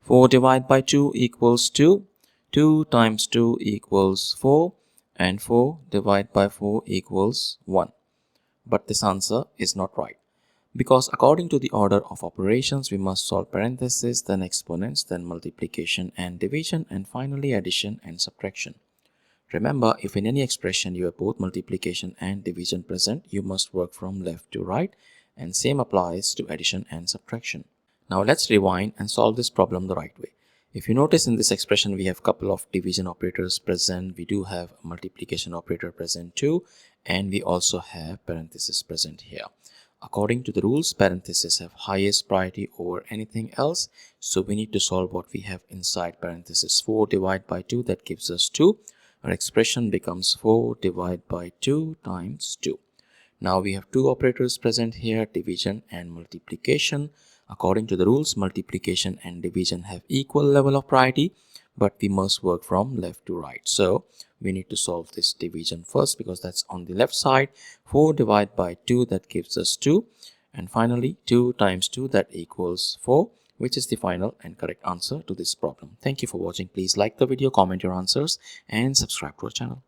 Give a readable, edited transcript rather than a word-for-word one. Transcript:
4 divided by 2 equals 2. 2 times 2 equals 4. And 4 divided by 4 equals 1. But this answer is not right, because according to the order of operations, we must solve parentheses, then exponents, then multiplication and division, and finally addition and subtraction. Remember, if in any expression you have both multiplication and division present, you must work from left to right, and same applies to addition and subtraction. Now let's rewind and solve this problem the right way. If you notice, in this expression we have a couple of division operators present, we do have a multiplication operator present too, and we also have parentheses present here. According to the rules, parentheses have highest priority over anything else, so we need to solve what we have inside parentheses. 4 divided by 2, that gives us 2. Our expression becomes 4 divided by 2 times 2. Now we have two operators present here, division and multiplication. According to the rules, multiplication and division have equal level of priority, but we must work from left to right. So we need to solve this division first, because that's on the left side. 4 divided by 2, that gives us 2. And finally 2 times 2, that equals 4, which is the final and correct answer to this problem. Thank you for watching. Please like the video, comment your answers, and subscribe to our channel.